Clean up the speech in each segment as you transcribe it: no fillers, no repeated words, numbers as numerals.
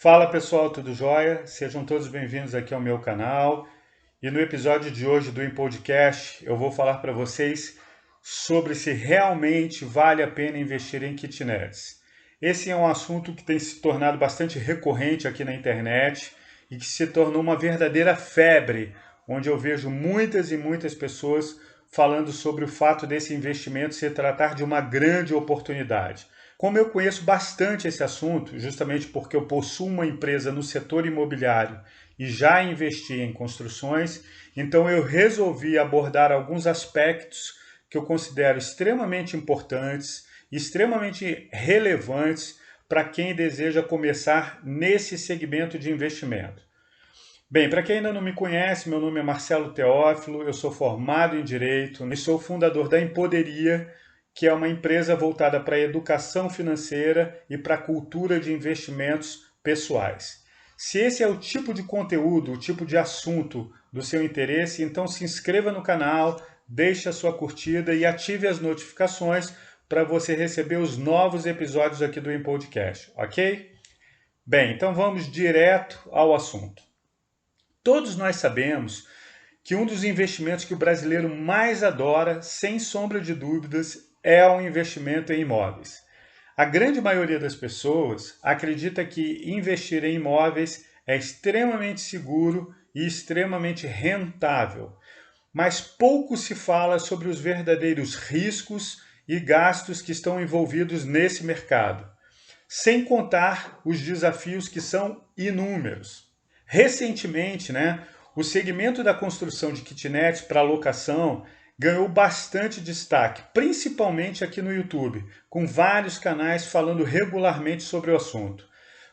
Fala pessoal, tudo jóia? Sejam todos bem-vindos aqui ao meu canal. E no episódio de hoje do Podcast, eu vou falar para vocês sobre se realmente vale a pena investir em kitnets. Esse é um assunto que tem se tornado bastante recorrente aqui na internet e que se tornou uma verdadeira febre, onde eu vejo muitas e muitas pessoas falando sobre o fato desse investimento se tratar de uma grande oportunidade. Como eu conheço bastante esse assunto, justamente porque eu possuo uma empresa no setor imobiliário e já investi em construções, então eu resolvi abordar alguns aspectos que eu considero extremamente importantes, extremamente relevantes para quem deseja começar nesse segmento de investimento. Bem, para quem ainda não me conhece, meu nome é Marcelo Teófilo, eu sou formado em Direito e sou fundador da Empoderia, que é uma empresa voltada para a educação financeira e para a cultura de investimentos pessoais. Se esse é o tipo de conteúdo, o tipo de assunto do seu interesse, então se inscreva no canal, deixe a sua curtida e ative as notificações para você receber os novos episódios aqui do Podcast, ok? Bem, então vamos direto ao assunto. Todos nós sabemos que um dos investimentos que o brasileiro mais adora, sem sombra de dúvidas, é o investimento em imóveis. A grande maioria das pessoas acredita que investir em imóveis é extremamente seguro e extremamente rentável, mas pouco se fala sobre os verdadeiros riscos e gastos que estão envolvidos nesse mercado, sem contar os desafios que são inúmeros. Recentemente, o segmento da construção de kitnets para locação ganhou bastante destaque, principalmente aqui no YouTube, com vários canais falando regularmente sobre o assunto.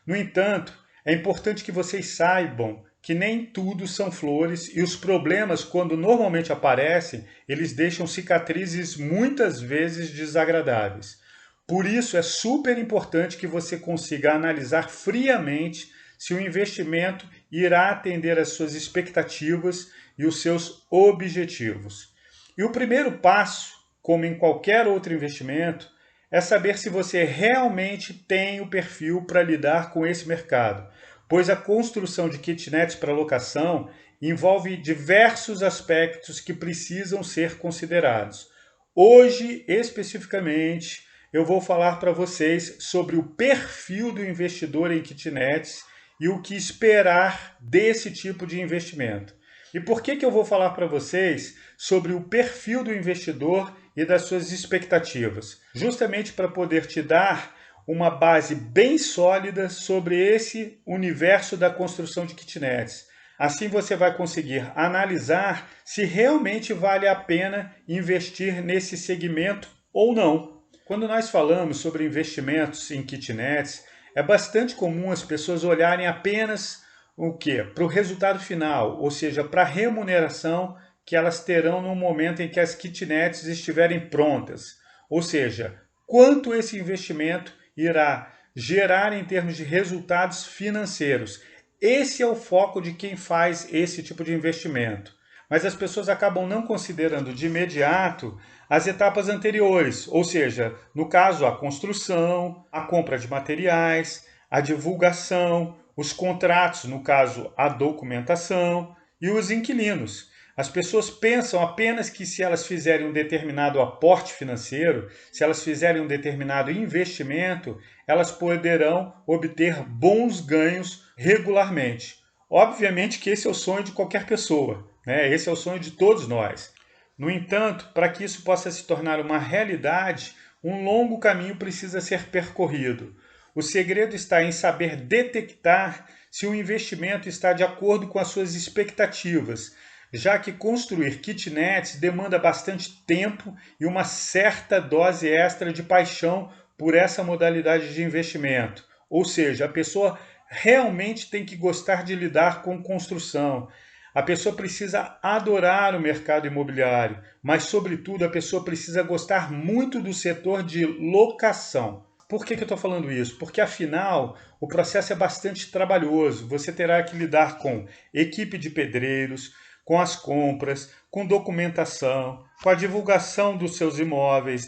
No entanto, é importante que vocês saibam que nem tudo são flores e os problemas, quando normalmente aparecem, eles deixam cicatrizes muitas vezes desagradáveis. Por isso, é super importante que você consiga analisar friamente se o investimento irá atender às suas expectativas e os seus objetivos. E o primeiro passo, como em qualquer outro investimento, é saber se você realmente tem o perfil para lidar com esse mercado, pois a construção de kitnets para locação envolve diversos aspectos que precisam ser considerados. Hoje, especificamente, eu vou falar para vocês sobre o perfil do investidor em kitnets e o que esperar desse tipo de investimento. E por que eu vou falar para vocês sobre o perfil do investidor e das suas expectativas? Justamente para poder te dar uma base bem sólida sobre esse universo da construção de kitnets. Assim você vai conseguir analisar se realmente vale a pena investir nesse segmento ou não. Quando nós falamos sobre investimentos em kitnets, é bastante comum as pessoas olharem apenas o quê? Para o resultado final, ou seja, para a remuneração que elas terão no momento em que as kitnets estiverem prontas. Ou seja, quanto esse investimento irá gerar em termos de resultados financeiros. Esse é o foco de quem faz esse tipo de investimento. Mas as pessoas acabam não considerando de imediato as etapas anteriores, ou seja, no caso, a construção, a compra de materiais, a divulgação, os contratos, no caso, a documentação e os inquilinos. As pessoas pensam apenas que se elas fizerem um determinado aporte financeiro, se elas fizerem um determinado investimento, elas poderão obter bons ganhos regularmente. Obviamente que esse é o sonho de qualquer pessoa, né? Esse é o sonho de todos nós. No entanto, para que isso possa se tornar uma realidade, um longo caminho precisa ser percorrido. O segredo está em saber detectar se o investimento está de acordo com as suas expectativas, já que construir kitnets demanda bastante tempo e uma certa dose extra de paixão por essa modalidade de investimento. Ou seja, a pessoa realmente tem que gostar de lidar com construção. A pessoa precisa adorar o mercado imobiliário, mas, sobretudo, a pessoa precisa gostar muito do setor de locação. Por que eu estou falando isso? Porque, afinal, o processo é bastante trabalhoso. Você terá que lidar com equipe de pedreiros, com as compras, com documentação, com a divulgação dos seus imóveis,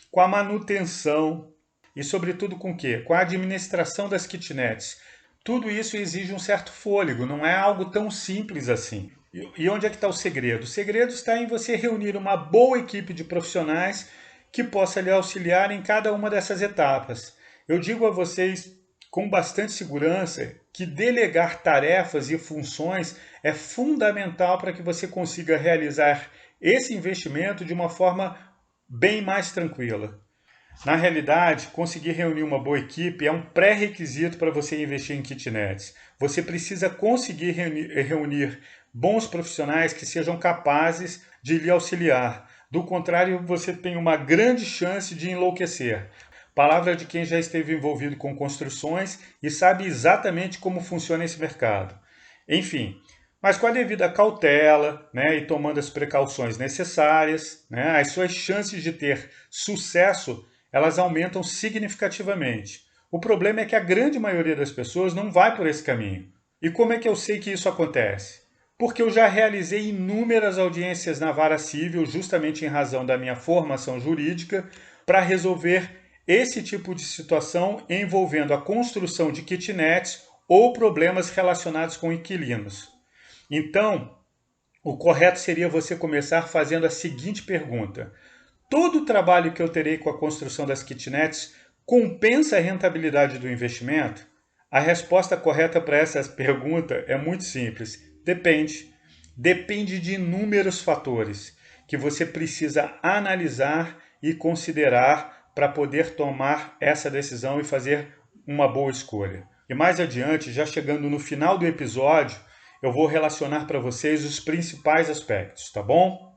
com a manutenção e, sobretudo, com o quê? Com a administração das kitnets. tudo isso exige um certo fôlego, não é algo tão simples assim. E onde é que está o segredo? O segredo está em você reunir uma boa equipe de profissionais que possa lhe auxiliar em cada uma dessas etapas. Eu digo a vocês com bastante segurança que delegar tarefas e funções é fundamental para que você consiga realizar esse investimento de uma forma bem mais tranquila. Na realidade, conseguir reunir uma boa equipe é um pré-requisito para você investir em kitnets. Você precisa conseguir reunir bons profissionais que sejam capazes de lhe auxiliar. Do contrário, você tem uma grande chance de enlouquecer. Palavra de quem já esteve envolvido com construções e sabe exatamente como funciona esse mercado. Enfim, mas com a devida cautela, né, e tomando as precauções necessárias, né, as suas chances de ter sucesso elas aumentam significativamente. O problema é que a grande maioria das pessoas não vai por esse caminho. E como é que eu sei que isso acontece? Porque eu já realizei inúmeras audiências na vara civil, justamente em razão da minha formação jurídica, para resolver esse tipo de situação envolvendo a construção de kitnets ou problemas relacionados com inquilinos. Então, o correto seria você começar fazendo a seguinte pergunta: todo o trabalho que eu terei com a construção das kitnets compensa a rentabilidade do investimento? A resposta correta para essa pergunta é muito simples. Depende. Depende de inúmeros fatores que você precisa analisar e considerar para poder tomar essa decisão e fazer uma boa escolha. E mais adiante, já chegando no final do episódio, eu vou relacionar para vocês os principais aspectos, tá bom?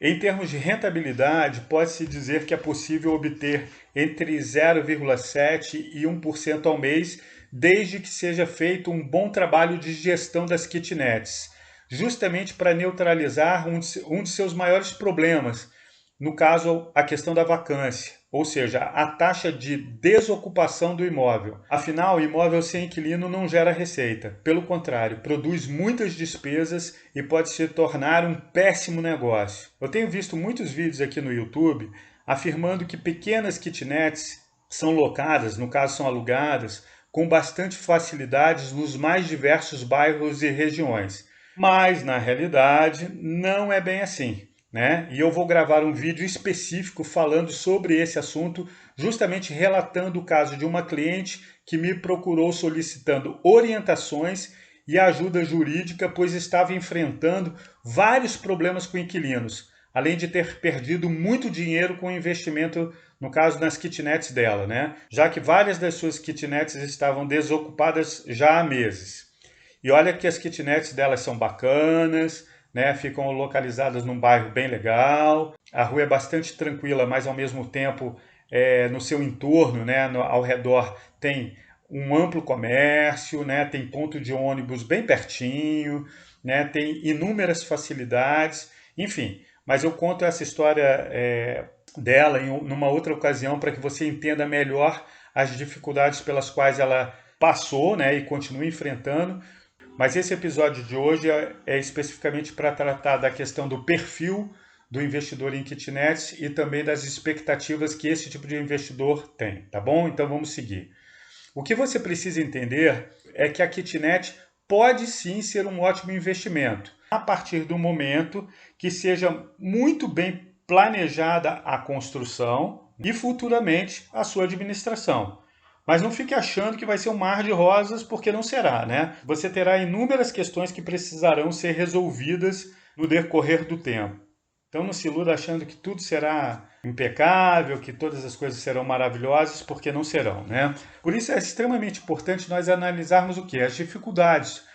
Em termos de rentabilidade, pode-se dizer que é possível obter entre 0,7% e 1% ao mês, desde que seja feito um bom trabalho de gestão das kitnets, justamente para neutralizar um de seus maiores problemas, no caso, a questão da vacância, ou seja, a taxa de desocupação do imóvel. Afinal, imóvel sem inquilino não gera receita. Pelo contrário, produz muitas despesas e pode se tornar um péssimo negócio. Eu tenho visto muitos vídeos aqui no YouTube afirmando que pequenas kitnets são locadas, no caso são alugadas, com bastante facilidades nos mais diversos bairros e regiões. Mas, na realidade, não é bem assim. Né? E eu vou gravar um vídeo específico falando sobre esse assunto, justamente relatando o caso de uma cliente que me procurou solicitando orientações e ajuda jurídica, pois estava enfrentando vários problemas com inquilinos, além de ter perdido muito dinheiro com o investimento, no caso, nas kitnets dela, né? Já que várias das suas kitnets estavam desocupadas já há meses. E olha que as kitnets delas são bacanas, né, ficam localizadas num bairro bem legal, a rua é bastante tranquila, mas ao mesmo tempo no seu entorno, né, ao redor tem um amplo comércio, né, tem ponto de ônibus bem pertinho, né, tem inúmeras facilidades, enfim. Mas eu conto essa história dela numa outra ocasião para que você entenda melhor as dificuldades pelas quais ela passou, né, e continua enfrentando. Mas esse episódio de hoje é especificamente para tratar da questão do perfil do investidor em kitnets e também das expectativas que esse tipo de investidor tem, tá bom? Então vamos seguir. O que você precisa entender é que a kitnet pode sim ser um ótimo investimento, a partir do momento que seja muito bem planejada a construção e futuramente a sua administração. Mas não fique achando que vai ser um mar de rosas, porque não será, né? Você terá inúmeras questões que precisarão ser resolvidas no decorrer do tempo. Então não se iluda achando que tudo será impecável, que todas as coisas serão maravilhosas, porque não serão, né? Por isso é extremamente importante nós analisarmos o quê? As dificuldades.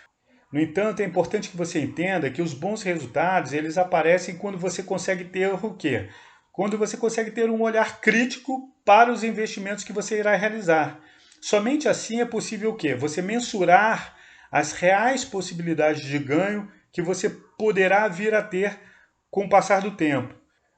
No entanto, é importante que você entenda que os bons resultados, eles aparecem quando você consegue ter o quê? Quando você consegue ter um olhar crítico para os investimentos que você irá realizar. Somente assim é possível o quê? Você mensurar as reais possibilidades de ganho que você poderá vir a ter com o passar do tempo.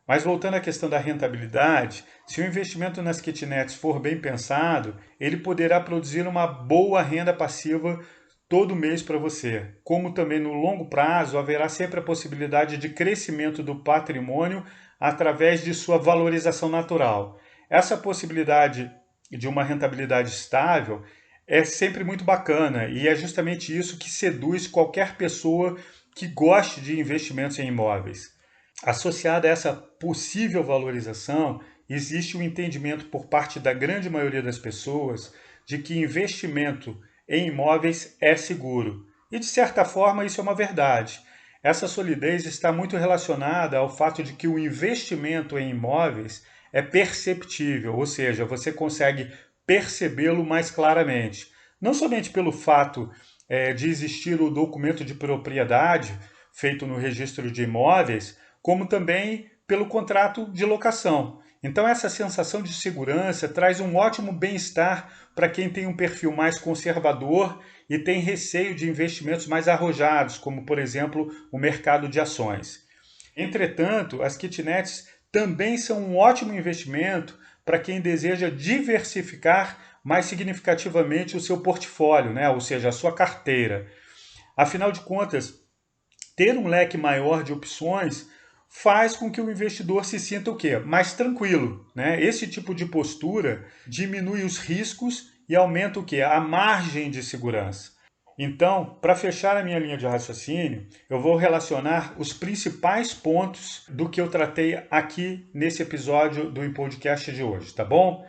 Mas voltando à questão da rentabilidade, se o investimento nas kitnets for bem pensado, ele poderá produzir uma boa renda passiva todo mês para você. Como também no longo prazo haverá sempre a possibilidade de crescimento do patrimônio através de sua valorização natural. Essa possibilidade de uma rentabilidade estável, é sempre muito bacana e é justamente isso que seduz qualquer pessoa que goste de investimentos em imóveis. Associada a essa possível valorização, existe um entendimento por parte da grande maioria das pessoas de que investimento em imóveis é seguro. E de certa forma isso é uma verdade. Essa solidez está muito relacionada ao fato de que o investimento em imóveis é perceptível, ou seja, você consegue percebê-lo mais claramente. Não somente pelo fato de existir o documento de propriedade feito no registro de imóveis, como também pelo contrato de locação. Então, essa sensação de segurança traz um ótimo bem-estar para quem tem um perfil mais conservador e tem receio de investimentos mais arrojados, como, por exemplo, o mercado de ações. Entretanto, as kitnets também são um ótimo investimento para quem deseja diversificar mais significativamente o seu portfólio, né? Ou seja, a sua carteira. Afinal de contas, ter um leque maior de opções faz com que o investidor se sinta o quê? Mais tranquilo, né? Esse tipo de postura diminui os riscos e aumenta o quê? A margem de segurança. Então, para fechar a minha linha de raciocínio, eu vou relacionar os principais pontos do que eu tratei aqui nesse episódio do podcast de hoje, tá bom?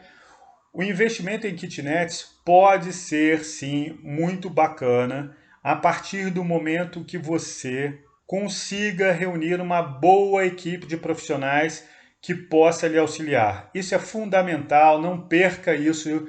O investimento em kitnets pode ser, sim, muito bacana a partir do momento que você consiga reunir uma boa equipe de profissionais que possa lhe auxiliar. Isso é fundamental, não perca isso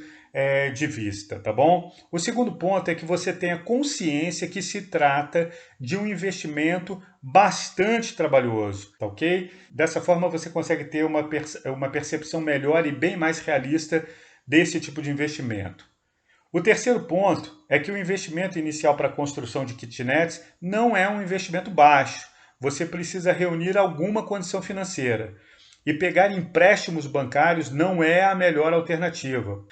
de vista, tá bom? O segundo ponto é que você tenha consciência que se trata de um investimento bastante trabalhoso, tá ok? Dessa forma você consegue ter uma percepção melhor e bem mais realista desse tipo de investimento. O terceiro ponto é que o investimento inicial para a construção de kitnets não é um investimento baixo. Você precisa reunir alguma condição financeira. E pegar empréstimos bancários não é a melhor alternativa.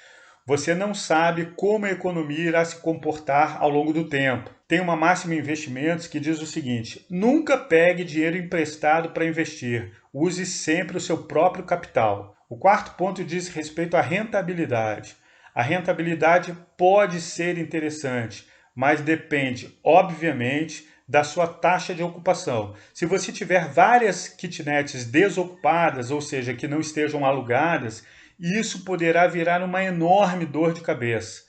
Você não sabe como a economia irá se comportar ao longo do tempo. Tem uma máxima em investimentos que diz o seguinte: nunca pegue dinheiro emprestado para investir. Use sempre o seu próprio capital. O quarto ponto diz respeito à rentabilidade. A rentabilidade pode ser interessante, mas depende, obviamente, da sua taxa de ocupação. Se você tiver várias kitnets desocupadas, ou seja, que não estejam alugadas, isso poderá virar uma enorme dor de cabeça.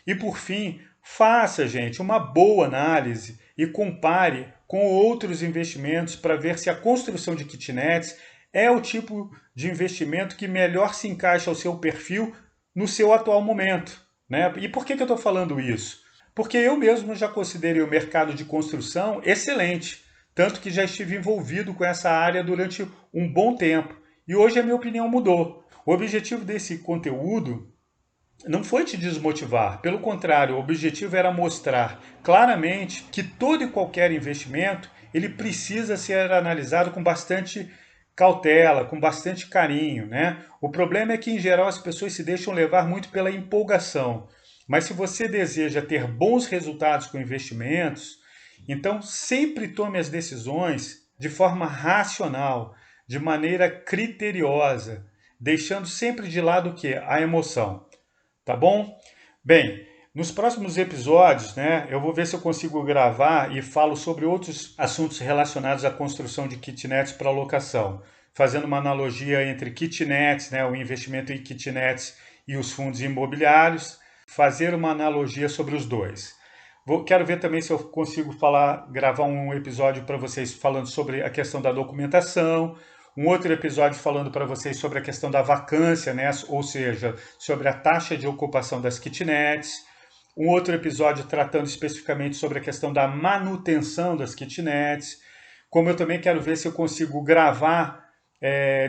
E por fim, faça, gente, uma boa análise e compare com outros investimentos para ver se a construção de kitnets é o tipo de investimento que melhor se encaixa ao seu perfil no seu atual momento, né? E por que eu estou falando isso? Porque eu mesmo já considerei o mercado de construção excelente, tanto que já estive envolvido com essa área durante um bom tempo. E hoje a minha opinião mudou. O objetivo desse conteúdo não foi te desmotivar, pelo contrário, o objetivo era mostrar claramente que todo e qualquer investimento ele precisa ser analisado com bastante cautela, com bastante carinho, né? O problema é que em geral as pessoas se deixam levar muito pela empolgação. Mas se você deseja ter bons resultados com investimentos, então sempre tome as decisões de forma racional, de maneira criteriosa, deixando sempre de lado o que? A emoção. Tá bom? Bem, nos próximos episódios, né, eu vou ver se eu consigo gravar e falo sobre outros assuntos relacionados à construção de kitnets para locação, fazendo uma analogia entre kitnets, né, o investimento em kitnets e os fundos imobiliários, fazer uma analogia sobre os dois. Quero ver também se eu consigo gravar um episódio para vocês falando sobre a questão da documentação, um outro episódio falando para vocês sobre a questão da vacância, né? Ou seja, sobre a taxa de ocupação das kitnets. Um outro episódio tratando especificamente sobre a questão da manutenção das kitnets. Como eu também quero ver se eu consigo gravar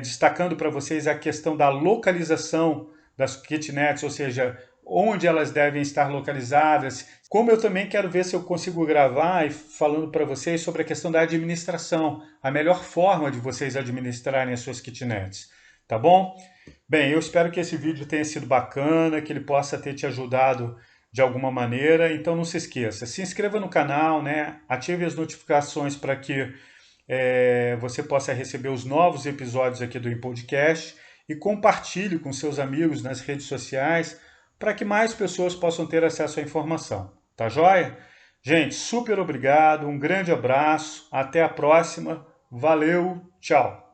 destacando para vocês a questão da localização das kitnets, ou seja, onde elas devem estar localizadas. Como eu também quero ver se eu consigo gravar e falando para vocês sobre a questão da administração, a melhor forma de vocês administrarem as suas kitnets, tá bom? Bem, eu espero que esse vídeo tenha sido bacana, que ele possa ter te ajudado de alguma maneira. Então não se esqueça, se inscreva no canal, né? Ative as notificações para que você possa receber os novos episódios aqui do podcast e compartilhe com seus amigos nas redes sociais para que mais pessoas possam ter acesso à informação. Tá joia? Gente, super obrigado, um grande abraço, até a próxima, valeu, tchau!